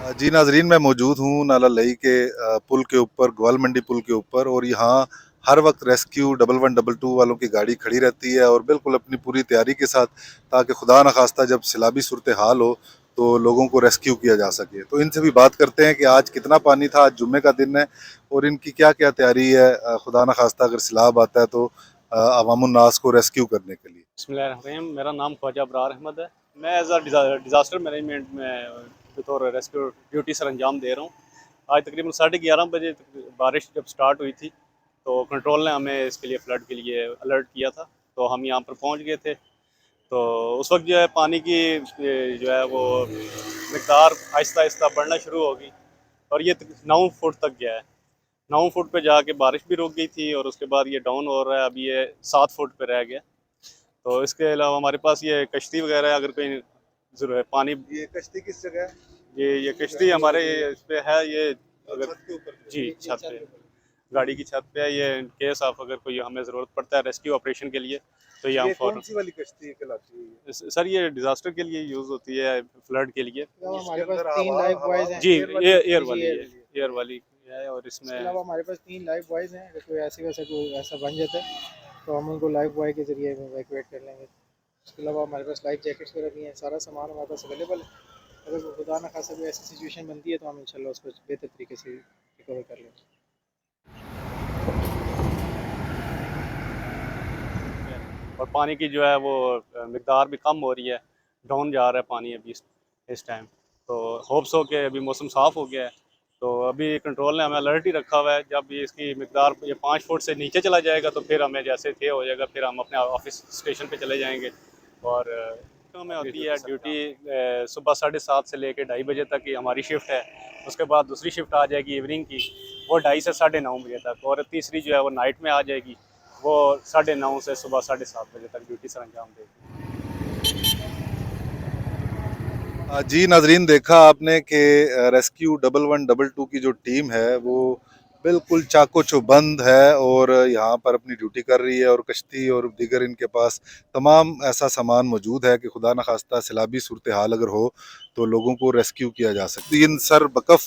जी नाजरीन, मैं मौजूद हूँ नाला लई के पुल के ऊपर, ग्वाल मंडी पुल के ऊपर। और यहाँ हर वक्त रेस्क्यू 1112 वालों की गाड़ी खड़ी रहती है और बिल्कुल अपनी पूरी तैयारी के साथ, ताकि खुदा न खास्ता जब सैलाबी सूरत हाल हो तो लोगों को रेस्क्यू किया जा सके। तो इनसे भी बात करते हैं कि आज कितना पानी था, आज जुम्मे का दिन है और इनकी क्या क्या तैयारी है, खुदा न खास्ता अगर सैलाब आता है तो अवामुन्नास को रेस्क्यू करने के लिए। बिस्मिल्लाहिर्रहमानिर्रहीम। मेरा नाम ख्वाजा अबरार अहमद है। मैं एज अ डिज़ास्टर मैनेजमेंट में बतौर रेस्क्यू ड्यूटी सर अंजाम दे रहा हूँ। आज तकरीबन 11:30 बजे बारिश जब स्टार्ट हुई थी तो कंट्रोल ने हमें इसके लिए फ़्लड के लिए अलर्ट किया था। तो हम यहाँ पर पहुँच गए थे। तो उस वक्त जो है पानी की जो है वो मकदार आहिस्ता आहिस्ता बढ़ना शुरू होगी और ये 9 फुट तक गया है। 9 फुट पे जाके बारिश भी रुक गई थी और उसके बाद ये डाउन हो रहा है। अभी ये 7 फुट पे रह गया। तो इसके अलावा हमारे पास ये कश्ती वगैरह अगर कोई जरूरत पानी, ये कश्ती किस जगह है? ये कश्ती हमारे इस पे है। ये अगर छत के ऊपर? जी छत पे, गाड़ी की छत पे है ये। इन केस ऑफ अगर कोई हमें ज़रूरत पड़ता है रेस्क्यू ऑपरेशन के लिए तो ये हम ये कौन फौरन। सी वाली कश्ती कहलाती है? सर ये डिज़ास्टर के लिए यूज़ होती है, फ्लड के लिए। अलावा इसके हमारे पास अंदर 3 हवा लाइव हवा बॉयज़ हैं। जी एयर वाली एयर जी, वाली एयर है, वाली है। एयर वाली है। और इसके इसमें अलावा हमारे पास 3 लाइव बॉयज़ हैं। अगर कोई ऐसी वैसा कोई ऐसा बन जाता है तो हम उनको लाइव बॉय के ज़रिए इवैक्यूएट कर लेंगे। इसके अलावा हमारे पास लाइफ जैकेट्स वगैरह भी हैं। सारा सामान हमारे पास अवेलेबल है। अगर कोई खुदा न खास्ता कोई ऐसी सिचुएशन बनती है तो हम इंशाल्लाह उसको बेहतर तरीके से रिकवर कर लेंगे। और पानी की जो है वो मकदार भी कम हो रही है, डाउन जा रहा है पानी अभी इस टाइम। तो होप्स हो के अभी मौसम साफ़ हो गया है। तो अभी कंट्रोल ने हमें अलर्ट ही रखा हुआ है। जब ये इसकी मकदार ये 5 फुट से नीचे चला जाएगा तो फिर हमें जैसे थे हो जाएगा, फिर हम अपने ऑफिस स्टेशन पे चले जाएंगे। और तो हमें होती है ड्यूटी सुबह 7:30 से लेकर 2:30 बजे तक की हमारी शिफ्ट है। उसके बाद दूसरी शिफ्ट आ जाएगी इवनिंग की, वो 2:30 से 9:30 बजे तक। और तीसरी जो है वो नाइट में आ जाएगी, वो 9:30 से सुबह 7:30 बजे तक ड्यूटी सर अंजाम देगी। जी नाजरीन, देखा आपने कि रेस्क्यू 1112 की जो टीम है वो बिल्कुल चाको चौबंद है और यहाँ पर अपनी ड्यूटी कर रही है। और कश्ती और दीगर इनके पास तमाम ऐसा सामान मौजूद है कि खुदा न खास्ता सैलाबी सूरत हाल अगर हो तो लोगों को रेस्क्यू किया जा सकता है। इन सर बकफ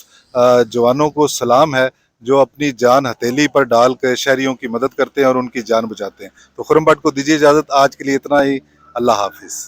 जवानों को सलाम है जो अपनी जान हथेली पर डाल कर शहरियों की मदद करते हैं और उनकी जान बचाते हैं। तो खुरम भट्ट को दीजिए इजाज़त, आज के लिए इतना ही। अल्लाह हाफिज़।